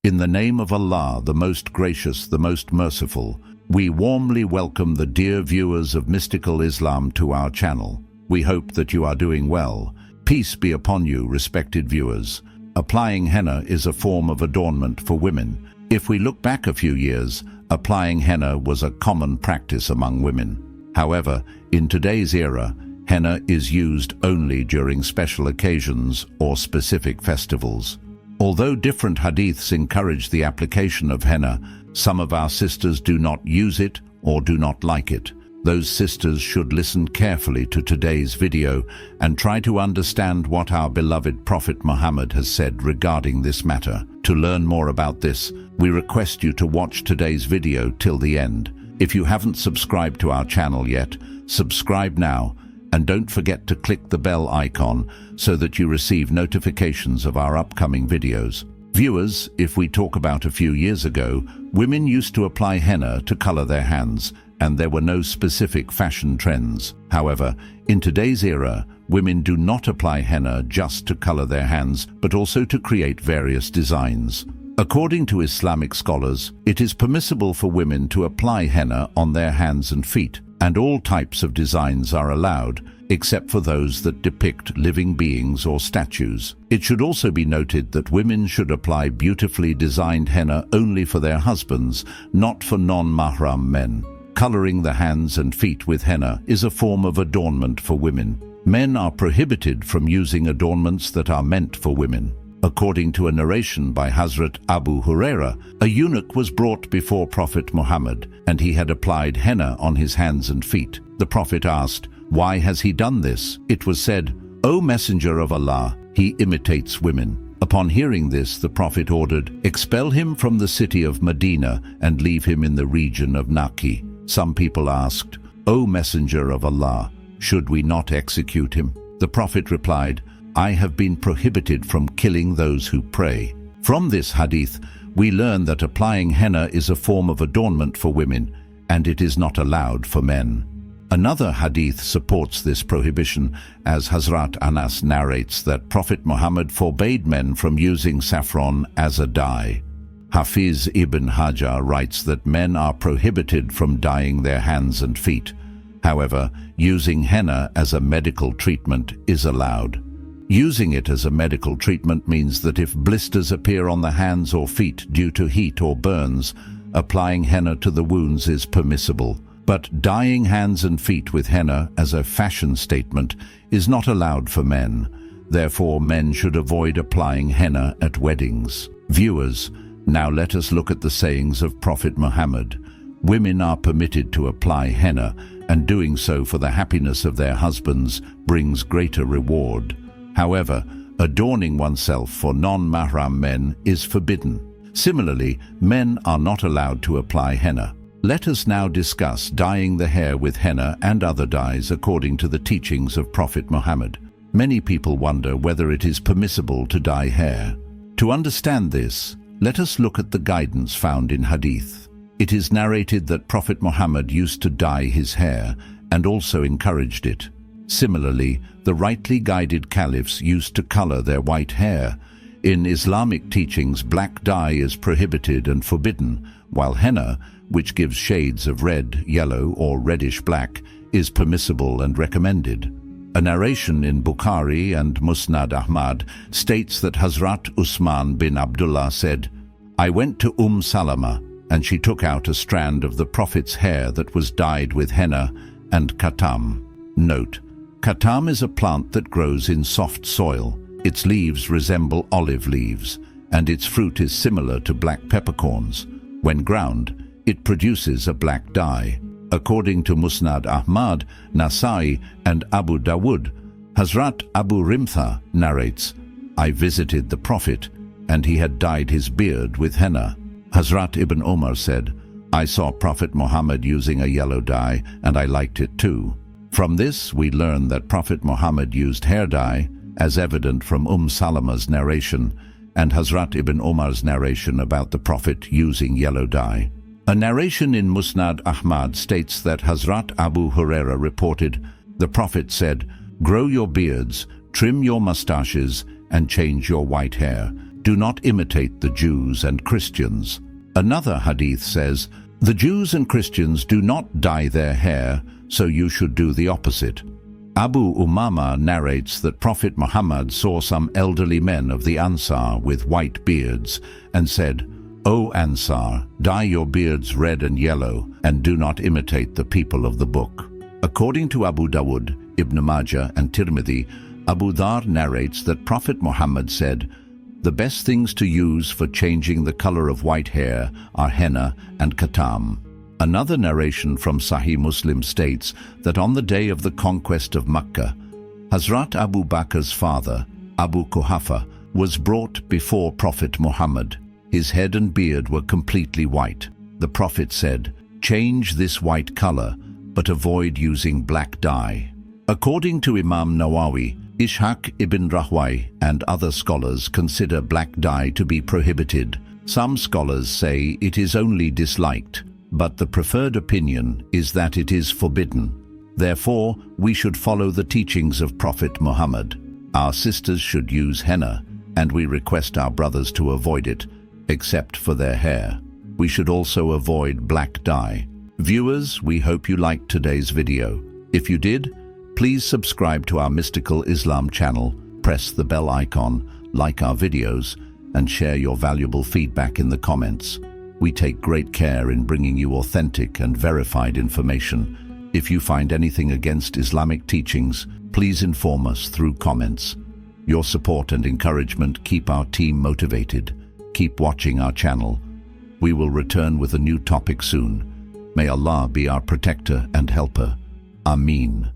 In the name of Allah, the most gracious, the most merciful, we warmly welcome the dear viewers of Mystical Islam to our channel. We hope that you are doing well. Peace be upon you, respected viewers. Applying henna is a form of adornment for women. If we look back a few years, applying henna was a common practice among women. However, in today's era, henna is used only during special occasions or specific festivals. Although different hadiths encourage the application of henna, some of our sisters do not use it or do not like it. Those sisters should listen carefully to today's video and try to understand what our beloved Prophet Muhammad has said regarding this matter. To learn more about this, we request you to watch today's video till the end. If you haven't subscribed to our channel yet, subscribe now, and don't forget to click the bell icon so that you receive notifications of our upcoming videos. Viewers, if we talk about a few years ago, women used to apply henna to color their hands, and there were no specific fashion trends. However, in today's era, women do not apply henna just to color their hands, but also to create various designs. According to Islamic scholars, it is permissible for women to apply henna on their hands and feet, and all types of designs are allowed, except for those that depict living beings or statues. It should also be noted that women should apply beautifully designed henna only for their husbands, not for non-mahram men. Coloring the hands and feet with henna is a form of adornment for women. Men are prohibited from using adornments that are meant for women. According to a narration by Hazrat Abu Huraira, a eunuch was brought before Prophet Muhammad, and he had applied henna on his hands and feet. The Prophet asked, "Why has he done this?" It was said, "O Messenger of Allah, he imitates women." Upon hearing this, the Prophet ordered, "Expel him from the city of Medina and leave him in the region of Naki." Some people asked, "O Messenger of Allah, should we not execute him?" The Prophet replied, "I have been prohibited from killing those who pray." From this hadith, we learn that applying henna is a form of adornment for women, and it is not allowed for men. Another hadith supports this prohibition, as Hazrat Anas narrates that Prophet Muhammad forbade men from using saffron as a dye. Hafiz ibn Hajar writes that men are prohibited from dyeing their hands and feet. However, using henna as a medical treatment is allowed. Using it as a medical treatment means that if blisters appear on the hands or feet due to heat or burns, applying henna to the wounds is permissible. But dyeing hands and feet with henna as a fashion statement is not allowed for men. Therefore, men should avoid applying henna at weddings. Viewers, now let us look at the sayings of Prophet Muhammad. Women are permitted to apply henna, and doing so for the happiness of their husbands brings greater reward. However, adorning oneself for non-mahram men is forbidden. Similarly, men are not allowed to apply henna. Let us now discuss dyeing the hair with henna and other dyes according to the teachings of Prophet Muhammad. Many people wonder whether it is permissible to dye hair. To understand this, let us look at the guidance found in Hadith. It is narrated that Prophet Muhammad used to dye his hair and also encouraged it. Similarly, the rightly guided caliphs used to color their white hair. In Islamic teachings, black dye is prohibited and forbidden, while henna, which gives shades of red, yellow, or reddish-black, is permissible and recommended. A narration in Bukhari and Musnad Ahmad states that Hazrat Usman bin Abdullah said, "I went to Salama, and she took out a strand of the Prophet's hair that was dyed with henna and katam." Note: katam is a plant that grows in soft soil. Its leaves resemble olive leaves, and its fruit is similar to black peppercorns. When ground, it produces a black dye. According to Musnad Ahmad, Nasai, and Abu Dawud, Hazrat Abu Rimtha narrates, "I visited the Prophet, and he had dyed his beard with henna." Hazrat Ibn Umar said, "I saw Prophet Muhammad using a yellow dye, and I liked it too." From this, we learn that Prophet Muhammad used hair dye, as evident from Salama's narration, and Hazrat Ibn Umar's narration about the Prophet using yellow dye. A narration in Musnad Ahmad states that Hazrat Abu Huraira reported, "The Prophet said, 'Grow your beards, trim your mustaches, and change your white hair, "Do not imitate the Jews and Christians." Another hadith says, "The Jews and Christians do not dye their hair, so you should do the opposite." Abu Umama narrates that Prophet Muhammad saw some elderly men of the Ansar with white beards and said, "O Ansar, dye your beards red and yellow, and do not imitate the people of the book." According to Abu Dawud, Ibn Majah and Tirmidhi, Abu Dhar narrates that Prophet Muhammad said, "The best things to use for changing the color of white hair are henna and katam." Another narration from Sahih Muslim states that on the day of the conquest of Makkah, Hazrat Abu Bakr's father, Abu Quhafa, was brought before Prophet Muhammad. His head and beard were completely white. The Prophet said, "Change this white color, but avoid using black dye." According to Imam Nawawi, Ishaq ibn Rahway and other scholars consider black dye to be prohibited. Some scholars say it is only disliked, but the preferred opinion is that it is forbidden. Therefore, we should follow the teachings of Prophet Muhammad. Our sisters should use henna, and we request our brothers to avoid it, except for their hair. We should also avoid black dye. Viewers, we hope you liked today's video. If you did, please subscribe to our Mystical Islam channel, press the bell icon, like our videos, and share your valuable feedback in the comments. We take great care in bringing you authentic and verified information. If you find anything against Islamic teachings, please inform us through comments. Your support and encouragement keep our team motivated. Keep watching our channel. We will return with a new topic soon. May Allah be our protector and helper. Ameen.